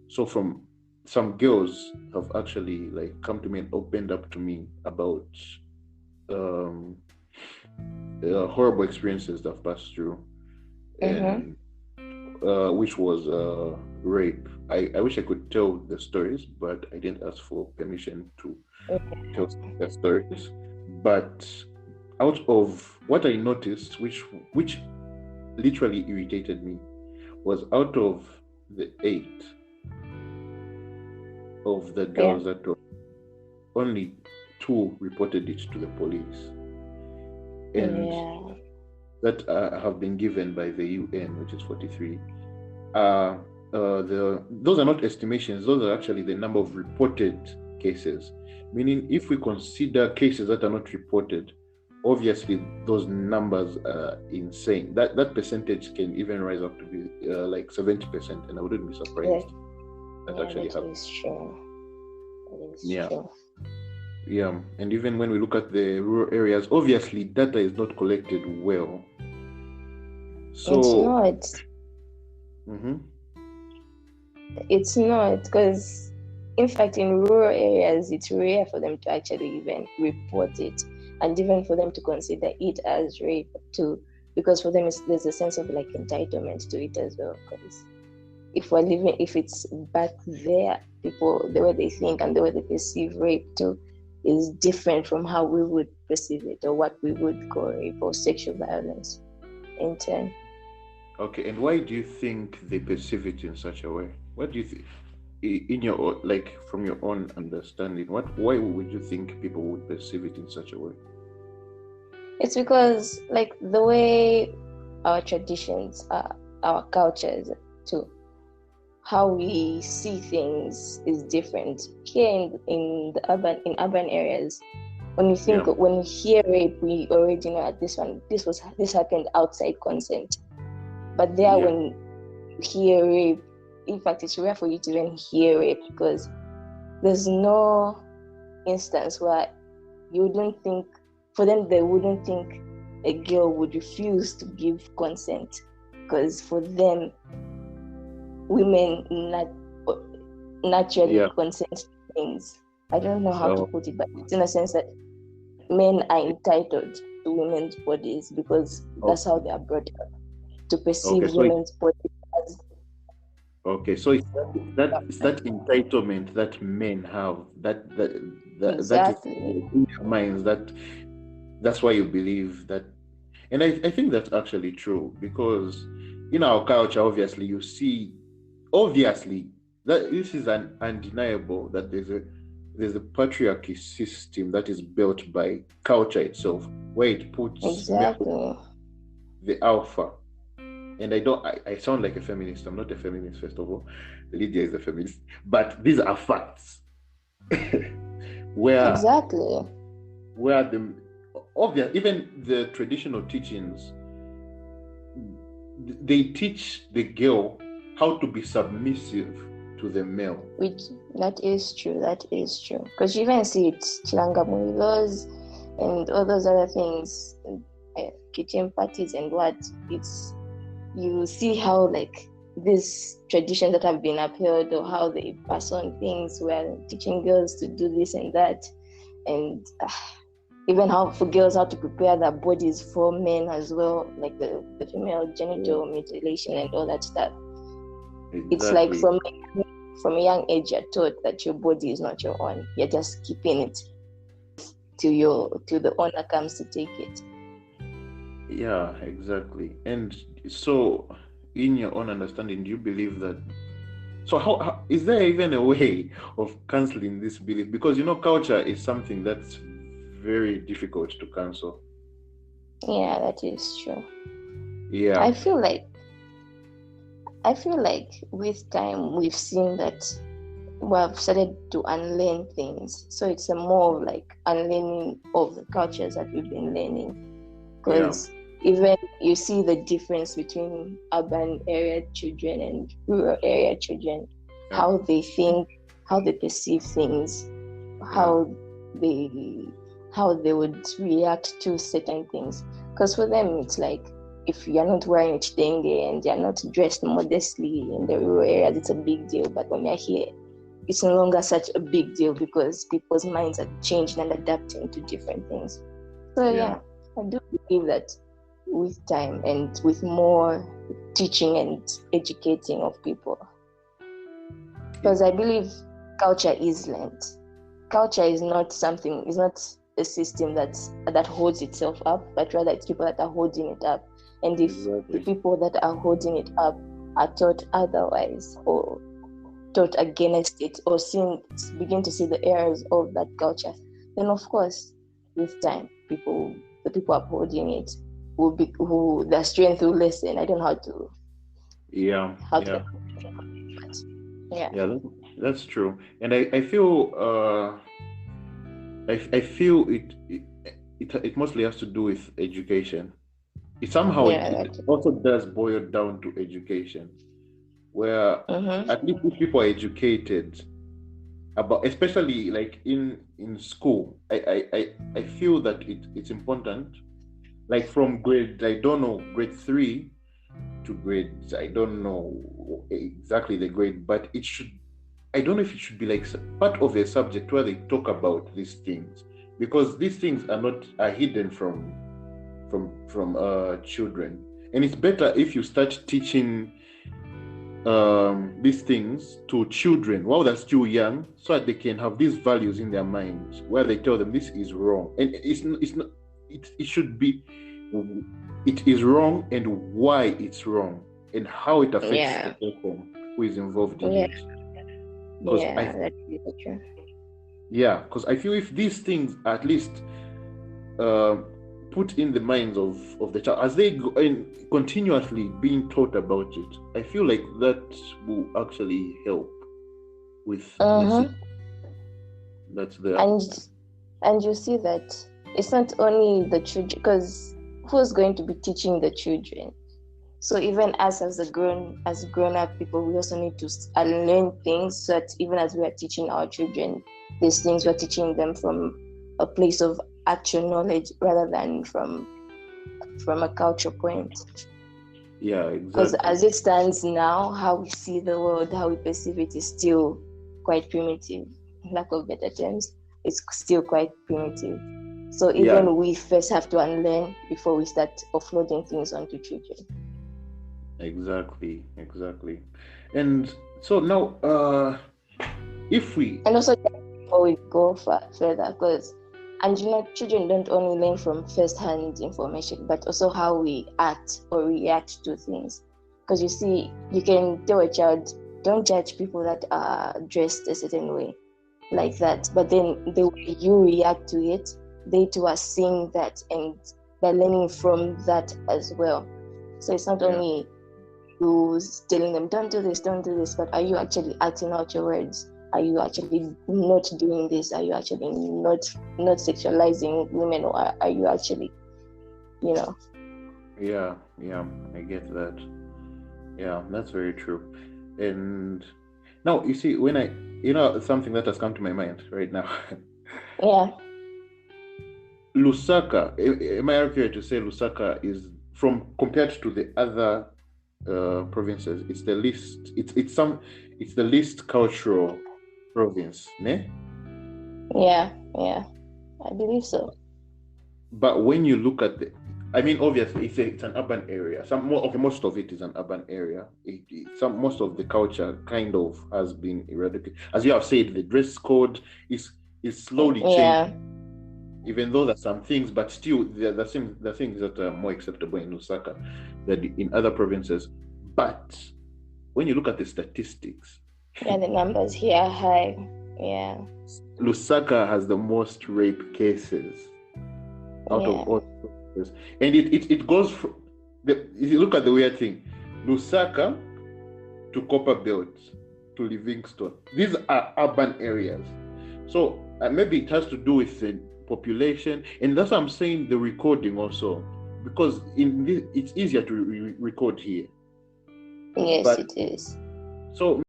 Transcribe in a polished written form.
So from some girls have actually like come to me and opened up to me about um, horrible experiences they've passed through, and which was rape. I wish I could tell the stories, but I didn't ask for permission to tell the stories. But out of what I noticed, which literally irritated me, was out of the 8 of the girls that were, only 2 reported it to the police, and that have been given by the UN, which is 43. Those are not estimations; those are actually the number of reported cases. Meaning, if we consider cases that are not reported, obviously those numbers are insane. That percentage can even rise up to be like 70%, and I wouldn't be surprised that actually happens. That is true. Yeah, and even when we look at the rural areas, obviously data is not collected well. So it's not. Mm-hmm. It's not, because in fact in rural areas it's rare for them to actually even report it, and even for them to consider it as rape too, because for them there's a sense of like entitlement to it as well. Because if it's back there, people, the way they think and the way they perceive rape too is different from how we would perceive it, or what we would call rape or sexual violence in turn. Okay, and why do you think they perceive it in such a way? What do you think, in your from your own understanding? Why would you think people would perceive it in such a way? It's because like the way our traditions, our cultures too, how we see things is different. Here in urban areas, when you hear rape, we already know that this happened outside consent. But there, when you hear rape, in fact, it's rare for you to even hear rape, because there's no instance where you wouldn't think, for them, they wouldn't think a girl would refuse to give consent, because for them, women naturally consent to things. I don't know how to put it, but it's in a sense that men are entitled to women's bodies because that's how they are brought up, to perceive women's bodies as. Okay, so it's that entitlement that men have, that Exactly. is in their minds, that's why you believe that. And I think that's actually true, because in our culture, obviously you see, that this is undeniable, that there's a patriarchy system that is built by culture itself, where it puts the alpha. And I sound like a feminist. I'm not a feminist, first of all. Lydia is a feminist. But these are facts. where the obvious, even the traditional teachings, they teach the girl how to be submissive to the male. Which that is true. Because you even see it, Chilangamuni laws and all those other things, kitchen parties and what. You see how like these traditions that have been upheld, or how they pass on things, where teaching girls to do this and that, and even how for girls how to prepare their bodies for men as well, like the female genital mutilation and all that stuff. Exactly. It's like from a young age you're taught that your body is not your own. You're just keeping it till the owner comes to take it. Yeah, exactly. And so, in your own understanding, do you believe that? So, how is there even a way of canceling this belief? Because culture is something that's very difficult to cancel. Yeah, that is true. Yeah. I feel like with time we've seen that we have started to unlearn things. So it's a more of like unlearning of the cultures that we've been learning. Because even you see the difference between urban area children and rural area children, how they think, how they perceive things, how they would react to certain things. Because for them, it's like if you're not wearing chitenge and you're not dressed modestly in the rural areas, it's a big deal. But when you're here, it's no longer such a big deal because people's minds are changing and adapting to different things. So yeah, I do believe that with time and with more teaching and educating of people, because I believe culture is learned. Culture is not something, it's not a system that holds itself up, but rather it's people that are holding it up. And if the people that are holding it up are taught otherwise or taught against it or begin to see the errors of that culture, then of course with time the people upholding it their strength will lessen. I don't know how to that's true. And I feel I feel it mostly has to do with education. It also does boil down to education, where at least if people are educated about, especially like in school, I feel that it's important, like from grade 3 to grade, I don't know exactly the grade, but I don't know if it should be like part of a subject where they talk about these things, because these things are hidden from children, and it's better if you start teaching these things to children while they're still young, so that they can have these values in their minds where they tell them this is wrong, and it should be, it is wrong and why it's wrong and how it affects the person who is involved in it. That's true. Yeah, because I feel if these things are at least put in the minds of the child as they go and continuously being taught about it, I feel like that will actually help with that's there. And you see that it's not only the children, because who's going to be teaching the children? So even us as grown up people, we also need to learn things, so that even as we are teaching our children these things, we're teaching them from a place of actual knowledge rather than from a culture point. Yeah, exactly. Because as it stands now, how we see the world, how we perceive it is still quite primitive. Lack of better terms, it's still quite primitive. So even we first have to unlearn before we start offloading things onto children. Exactly. And so now, and also before we go further, because children don't only learn from first-hand information, but also how we act or react to things. Because you see, you can tell a child, don't judge people that are dressed a certain way, like that. But then the way you react to it, they too are seeing that and they're learning from that as well. So it's not only you telling them, don't do this, but are you actually acting out your words? Are you actually not doing this? Are you actually not sexualizing women, or are you actually, Yeah, I get that. Yeah, that's very true. And now you see, when something that has come to my mind right now. Yeah. Lusaka, am I accurate to say Lusaka is, compared to the other provinces, it's the least, it's the least cultural province, ne? Yeah, I believe so. But when you look at obviously it's an urban area. Most of it is an urban area. Most of the culture kind of has been eradicated. As you have said, the dress code is slowly changing. Even though there's some things, but still the things that are more acceptable in Lusaka than in other provinces. But when you look at the statistics, the numbers here are high. Yeah, Lusaka has the most rape cases out of all provinces, and it goes from if you look at the weird thing, Lusaka to Copperbelt to Livingstone. These are urban areas, so maybe it has to do with the population, and that's why I'm saying the recording also, because it's easier to record here. Yes, but it is. So